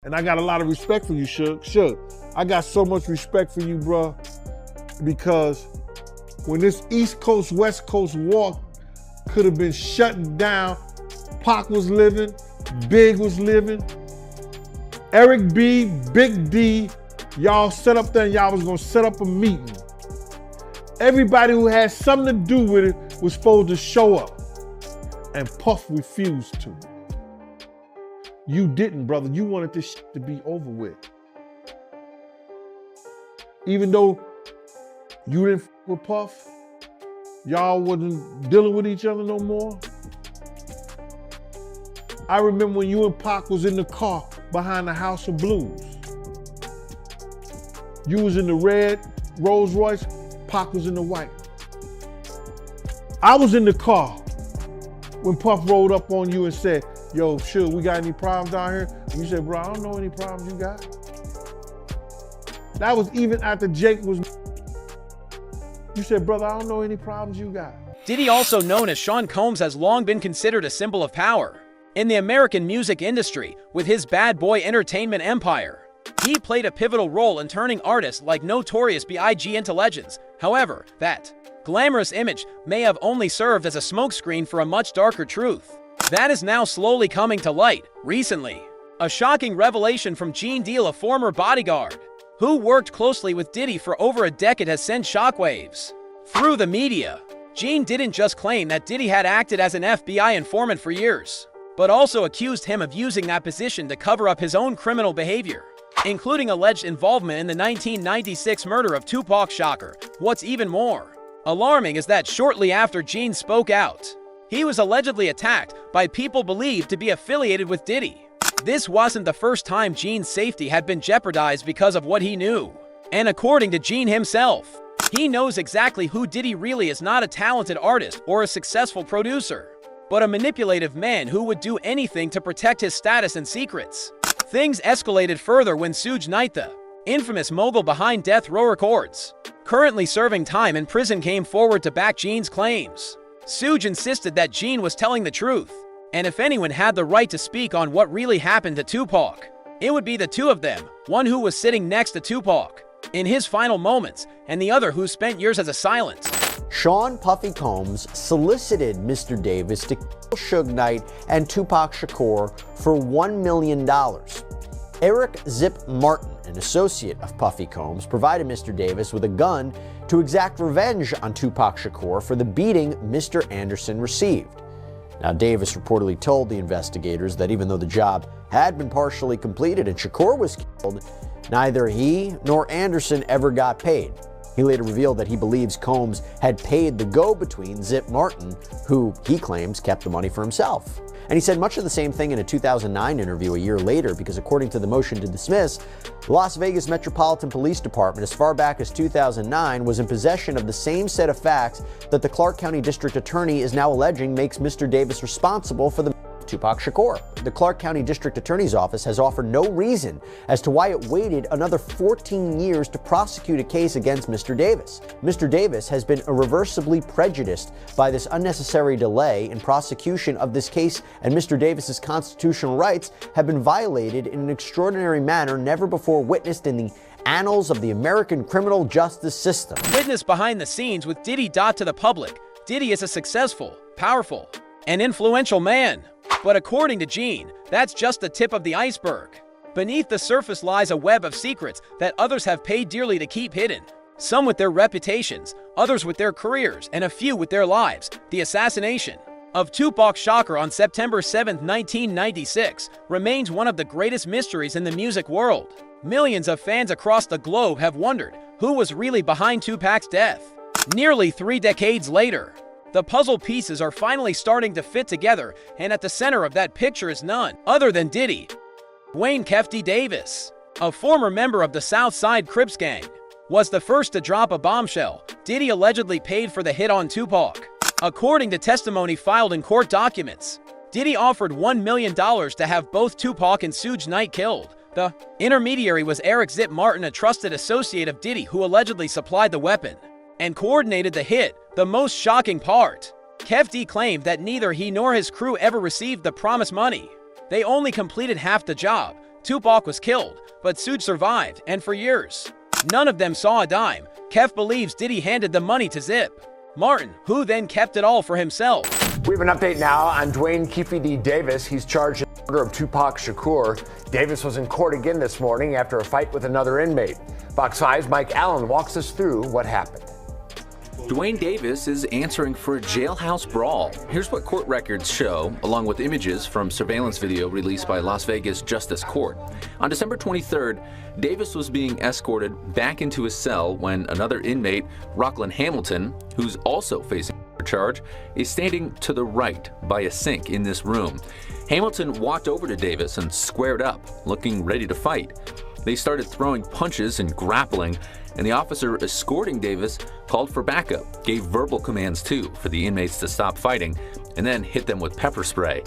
And I got a lot of respect for you, Suge. Suge, I got so much respect for you, bro, because when this East Coast, West Coast war could have been shut down, Pac was living, Big was living, Eric B, Big D, y'all set up there and y'all was gonna set up a meeting. Everybody who had something to do with it was supposed to show up, and Puff refused to. You didn't, brother. You wanted this shit to be over with. Even though you didn't f with Puff, y'all wasn't dealing with each other no more. I remember when you and Pac was in the car behind the House of Blues. You was in the red Rolls Royce, Pac was in the white. I was in the car when Puff rolled up on you and said, yo, Suge, we got any problems down here? And you said, bro, I don't know any problems you got. That was even after Jake was. You said, brother, I don't know any problems you got. Diddy, also known as Sean Combs, has long been considered a symbol of power in the American music industry with his Bad Boy entertainment empire. He played a pivotal role in turning artists like Notorious B.I.G. into legends. However, that glamorous image may have only served as a smokescreen for a much darker truth that is now slowly coming to light. Recently, a shocking revelation from Gene Deal, a former bodyguard who worked closely with Diddy for over a decade, has sent shockwaves through the media. Gene didn't just claim that Diddy had acted as an FBI informant for years, but also accused him of using that position to cover up his own criminal behavior, including alleged involvement in the 1996 murder of Tupac Shakur. What's even more alarming is that shortly after Gene spoke out, he was allegedly attacked by people believed to be affiliated with Diddy. This wasn't the first time Gene's safety had been jeopardized because of what he knew. And according to Gene himself, he knows exactly who Diddy really is: not a talented artist or a successful producer, but a manipulative man who would do anything to protect his status and secrets. Things escalated further when Suge Knight, the infamous mogul behind Death Row Records, currently serving time in prison, came forward to back Gene's claims. Suge insisted that Gene was telling the truth, and if anyone had the right to speak on what really happened to Tupac, it would be the two of them, one who was sitting next to Tupac in his final moments, and the other who spent years as a silent. Sean Puffy Combs solicited Mr. Davis to kill Suge Knight and Tupac Shakur for $1 million. Eric Zip Martin, an associate of Puffy Combs, provided Mr. Davis with a gun to exact revenge on Tupac Shakur for the beating Mr. Anderson received. Now, Davis reportedly told the investigators that even though the job had been partially completed and Shakur was killed, neither he nor Anderson ever got paid. He later revealed that he believes Combs had paid the go-between, Zip Martin, who he claims kept the money for himself. And he said much of the same thing in a 2009 interview a year later, because according to the motion to dismiss, the Las Vegas Metropolitan Police Department, as far back as 2009, was in possession of the same set of facts that the Clark County District Attorney is now alleging makes Mr. Davis responsible for the Tupac Shakur. The Clark County District Attorney's Office has offered no reason as to why it waited another 14 years to prosecute a case against Mr. Davis. Mr. Davis has been irreversibly prejudiced by this unnecessary delay in prosecution of this case, and Mr. Davis's constitutional rights have been violated in an extraordinary manner never before witnessed in the annals of the American criminal justice system. Witness behind the scenes with Diddy. To the public, Diddy is a successful, powerful, and influential man. But according to Gene, that's just the tip of the iceberg. Beneath the surface lies a web of secrets that others have paid dearly to keep hidden. Some with their reputations, others with their careers, and a few with their lives. The assassination of Tupac Shakur on September 7, 1996, remains one of the greatest mysteries in the music world. Millions of fans across the globe have wondered who was really behind Tupac's death. Nearly 3 decades later, the puzzle pieces are finally starting to fit together, and at the center of that picture is none other than Diddy. Wayne "Kefty" Davis, a former member of the South Side Crips gang, was the first to drop a bombshell. Diddy allegedly paid for the hit on Tupac. According to testimony filed in court documents, Diddy offered $1 million to have both Tupac and Suge Knight killed. The intermediary was Eric Zip Martin, a trusted associate of Diddy who allegedly supplied the weapon and coordinated the hit. The most shocking part, Kefty claimed that neither he nor his crew ever received the promised money. They only completed half the job. Tupac was killed, but Suge survived, and for years, none of them saw a dime. Kef believes Diddy handed the money to Zip Martin, who then kept it all for himself. We have an update now on Dwayne Keefe D. Davis. He's charged in the murder of Tupac Shakur. Davis was in court again this morning after a fight with another inmate. Fox 5's Mike Allen walks us through what happened. Dwayne Davis is answering for a jailhouse brawl. Here's what court records show, along with images from surveillance video released by Las Vegas Justice Court. On December 23rd, Davis was being escorted back into his cell when another inmate, Rockland Hamilton, who's also facing a charge, is standing to the right by a sink in this room. Hamilton walked over to Davis and squared up, looking ready to fight. They started throwing punches and grappling, and the officer escorting Davis called for backup, gave verbal commands too for the inmates to stop fighting, and then hit them with pepper spray.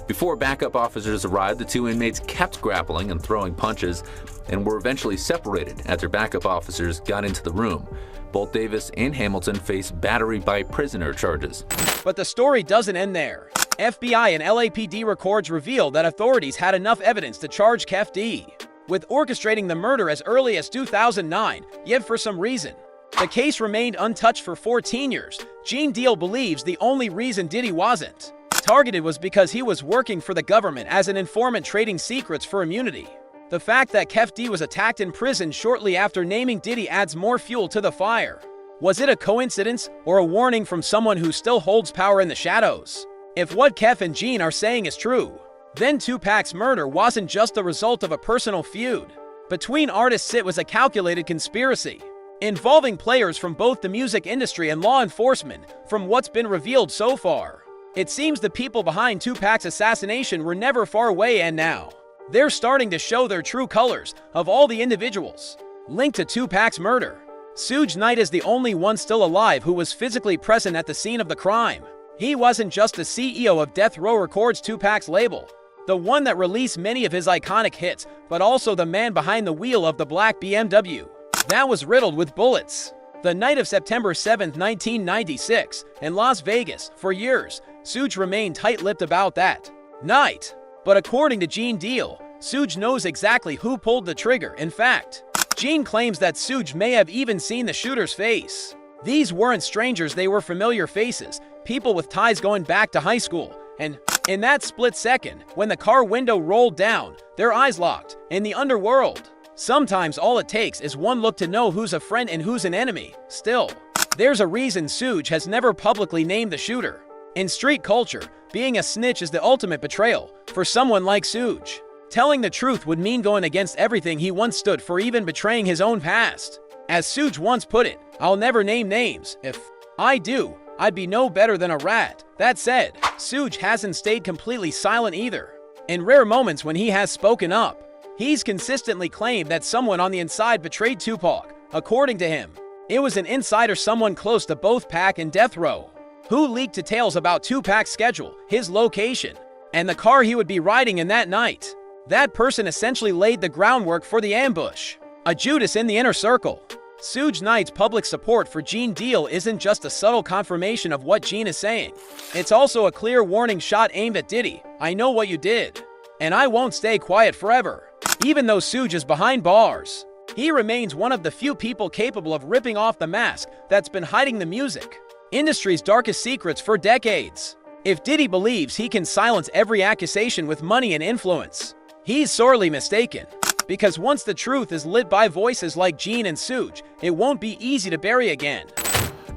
Before backup officers arrived, the two inmates kept grappling and throwing punches and were eventually separated after backup officers got into the room. Both Davis and Hamilton face battery by prisoner charges. But the story doesn't end there. FBI and LAPD records reveal that authorities had enough evidence to charge Kef D with orchestrating the murder as early as 2009, yet for some reason, the case remained untouched for 14 years. Gene Deal believes the only reason Diddy wasn't targeted was because he was working for the government as an informant trading secrets for immunity. The fact that Kef D was attacked in prison shortly after naming Diddy adds more fuel to the fire. Was it a coincidence or a warning from someone who still holds power in the shadows? If what Kef and Gene are saying is true, then Tupac's murder wasn't just the result of a personal feud between artists. It was a calculated conspiracy involving players from both the music industry and law enforcement. From what's been revealed so far, it seems the people behind Tupac's assassination were never far away, and now they're starting to show their true colors. Of all the individuals linked to Tupac's murder, Suge Knight is the only one still alive who was physically present at the scene of the crime. He wasn't just the CEO of Death Row Records, Tupac's label, the one that released many of his iconic hits, but also the man behind the wheel of the black BMW that was riddled with bullets. The night of September 7, 1996, in Las Vegas, for years, Suge remained tight-lipped about that night. But according to Gene Deal, Suge knows exactly who pulled the trigger. In fact, Gene claims that Suge may have even seen the shooter's face. These weren't strangers, they were familiar faces, people with ties going back to high school. And in that split second, when the car window rolled down, their eyes locked. In the underworld, sometimes all it takes is one look to know who's a friend and who's an enemy. Still, there's a reason Suge has never publicly named the shooter. In street culture, being a snitch is the ultimate betrayal. For someone like Suge, telling the truth would mean going against everything he once stood for, even betraying his own past. As Suge once put it, "I'll never name names. If I do, I'd be no better than a rat." That said, Suge hasn't stayed completely silent either. In rare moments when he has spoken up, he's consistently claimed that someone on the inside betrayed Tupac. According to him, it was an insider, someone close to both Pac and Death Row, who leaked details about Tupac's schedule, his location, and the car he would be riding in that night. That person essentially laid the groundwork for the ambush. A Judas in the inner circle. Suge Knight's public support for Gene Deal isn't just a subtle confirmation of what Gene is saying. It's also a clear warning shot aimed at Diddy. "I know what you did, and I won't stay quiet forever." Even though Suge is behind bars, he remains one of the few people capable of ripping off the mask that's been hiding the music industry's darkest secrets for decades. If Diddy believes he can silence every accusation with money and influence, he's sorely mistaken. Because once the truth is lit by voices like Gene and Suge, it won't be easy to bury again.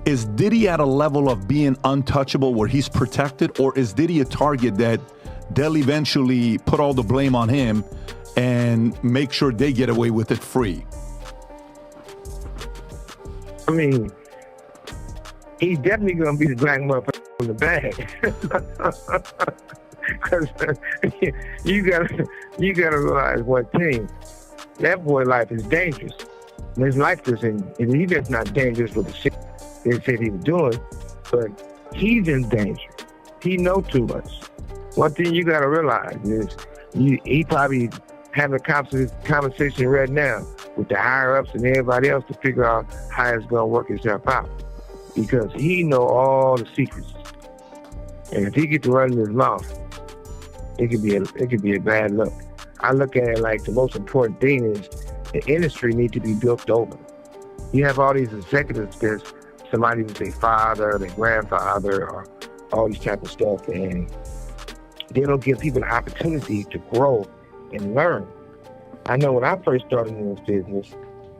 Is Diddy at a level of being untouchable where he's protected, or is Diddy a target that they'll eventually put all the blame on him and make sure they get away with it free? I mean, he's definitely gonna be the black motherfucker in the bag. Because you gotta realize one thing: that boy life is dangerous. And his life is he's just not dangerous with the shit they said he was doing, but he's in danger. He knows too much. One thing you gotta realize is he probably having a conversation right now with the higher ups and everybody else to figure out how it's gonna work itself out, because he know all the secrets. And if he gets to running his mouth, it could be a bad look. I look at it like the most important thing is the industry need to be built over. You have all these executives because somebody was their father, their grandfather, or all these type of stuff, and they don't give people the opportunity to grow and learn. I know when I first started in this business,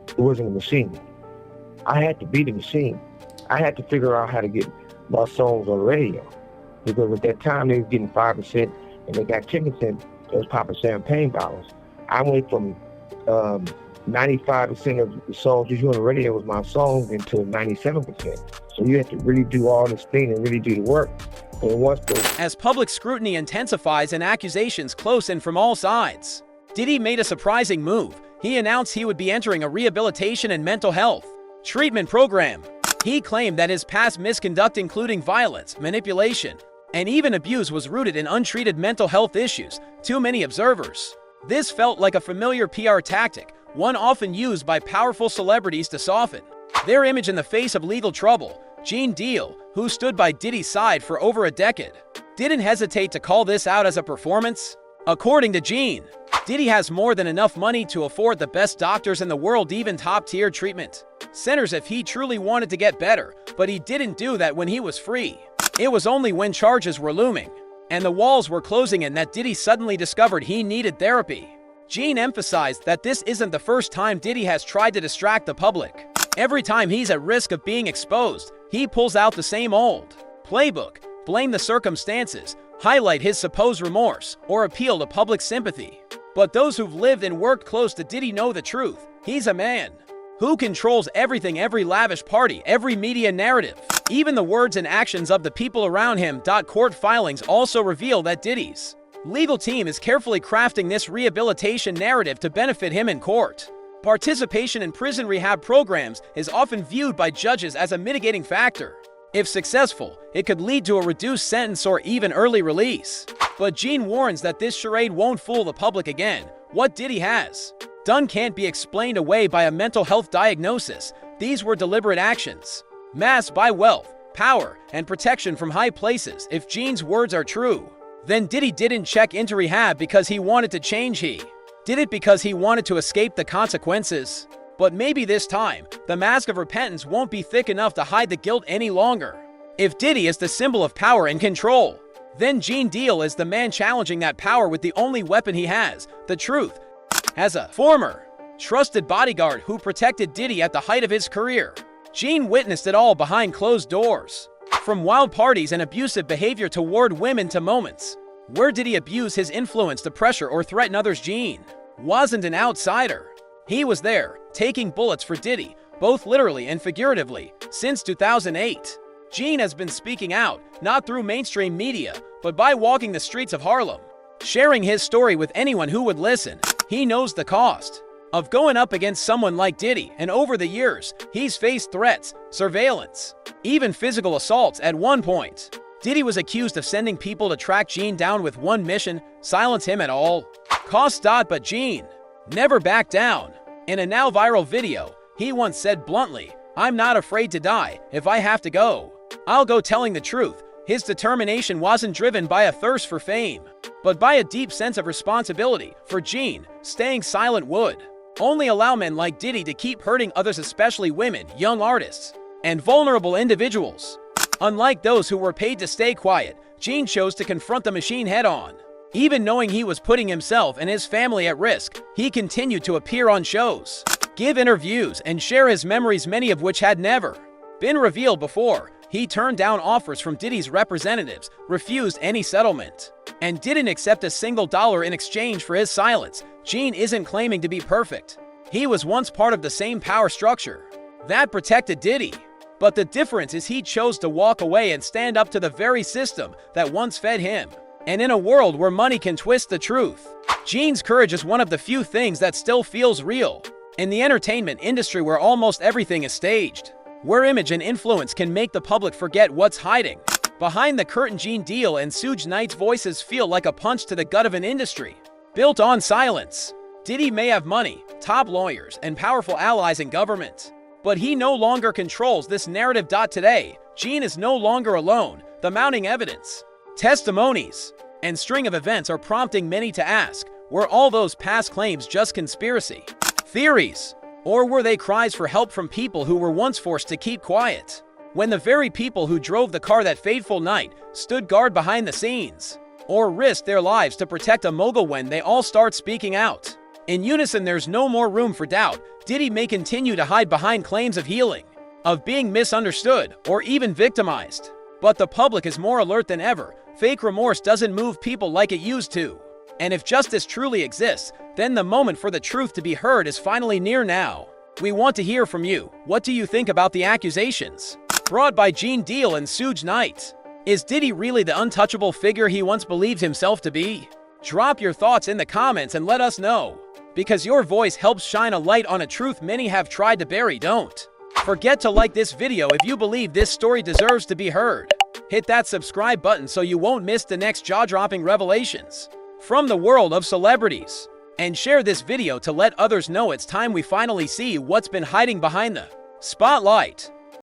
it wasn't a machine. I had to be the machine. I had to figure out how to get my songs on the radio, because at that time they was getting 5% and they got 10%. They was popping champagne bottles. I went from 95% of the songs you hear on the radio was my songs into 97%. So you have to really do all this thing and really do the work. And once as public scrutiny intensifies and accusations close in from all sides, Diddy made a surprising move. He announced he would be entering a rehabilitation and mental health treatment program. He claimed that his past misconduct, including violence, manipulation, and even abuse, was rooted in untreated mental health issues to many observers. This felt like a familiar PR tactic, one often used by powerful celebrities to soften their image in the face of legal trouble. Gene Deal, who stood by Diddy's side for over a decade, didn't hesitate to call this out as a performance. According to Gene, Diddy has more than enough money to afford the best doctors in the world, even top-tier treatment centers, if he truly wanted to get better, but he didn't do that when he was free. It was only when charges were looming and the walls were closing in that Diddy suddenly discovered he needed therapy. Gene emphasized that this isn't the first time Diddy has tried to distract the public. Every time he's at risk of being exposed, he pulls out the same old playbook: blame the circumstances, highlight his supposed remorse, or appeal to public sympathy. But those who've lived and worked close to Diddy know the truth. He's a man who controls everything, every lavish party, every media narrative, even the words and actions of the people around him. Court filings also reveal that Diddy's legal team is carefully crafting this rehabilitation narrative to benefit him in court. Participation in prison rehab programs is often viewed by judges as a mitigating factor. If successful, it could lead to a reduced sentence or even early release. But Gene warns that this charade won't fool the public again. What Diddy has done can't be explained away by a mental health diagnosis. These were deliberate actions, masked by wealth, power, and protection from high places. If Gene's words are true, then Diddy didn't check into rehab because he wanted to change. He did it because he wanted to escape the consequences. But maybe this time, the mask of repentance won't be thick enough to hide the guilt any longer. If Diddy is the symbol of power and control, then Gene Deal is the man challenging that power with the only weapon he has: the truth. As a former trusted bodyguard who protected Diddy at the height of his career, Gene witnessed it all behind closed doors. From wild parties and abusive behavior toward women to moments where Diddy abused his influence to pressure or threaten others, Gene wasn't an outsider. He was there, taking bullets for Diddy, both literally and figuratively, since 2008. Gene has been speaking out, not through mainstream media, but by walking the streets of Harlem, sharing his story with anyone who would listen. He knows the cost of going up against someone like Diddy, and over the years, he's faced threats, surveillance, even physical assaults. At one point, Diddy was accused of sending people to track Gene down with one mission: silence him at all costs. But Gene never backed down. In a now viral video, he once said bluntly, "I'm not afraid to die. If I have to go, I'll go." Telling the truth, his determination wasn't driven by a thirst for fame, but by a deep sense of responsibility. For Gene, staying silent would only allow men like Diddy to keep hurting others, especially women, young artists, and vulnerable individuals. Unlike those who were paid to stay quiet, Gene chose to confront the machine head-on. Even knowing he was putting himself and his family at risk, he continued to appear on shows, give interviews, and share his memories, many of which had never been revealed before. He turned down offers from Diddy's representatives, refused any settlement, and didn't accept a single dollar in exchange for his silence. Gene isn't claiming to be perfect. He was once part of the same power structure that protected Diddy. But the difference is he chose to walk away and stand up to the very system that once fed him. And in a world where money can twist the truth, Gene's courage is one of the few things that still feels real. In the entertainment industry, where almost everything is staged, where image and influence can make the public forget what's hiding behind the curtain, Gene Deal and Suge Knight's voices feel like a punch to the gut of an industry built on silence. Diddy may have money, top lawyers, and powerful allies in government, but he no longer controls this narrative. Today, Gene is no longer alone. The mounting evidence, testimonies, and string of events are prompting many to ask, Were all those past claims just conspiracy theories? Or were they cries for help from people who were once forced to keep quiet? When the very people who drove the car that fateful night stood guard behind the scenes, or risked their lives to protect a mogul when they all start speaking out in unison, there's no more room for doubt. Diddy may continue to hide behind claims of healing, of being misunderstood, or even victimized. But the public is more alert than ever. Fake remorse doesn't move people like it used to. And if justice truly exists, then the moment for the truth to be heard is finally near now. We want to hear from you. What do you think about the accusations brought by Deal and Suge Knight? Is Diddy really the untouchable figure he once believed himself to be? Drop your thoughts in the comments and let us know, because your voice helps shine a light on a truth many have tried to bury. Don't forget to like this video if you believe this story deserves to be heard. Hit that subscribe button so you won't miss the next jaw-dropping revelations from the world of celebrities. And share this video to let others know it's time we finally see what's been hiding behind the spotlight.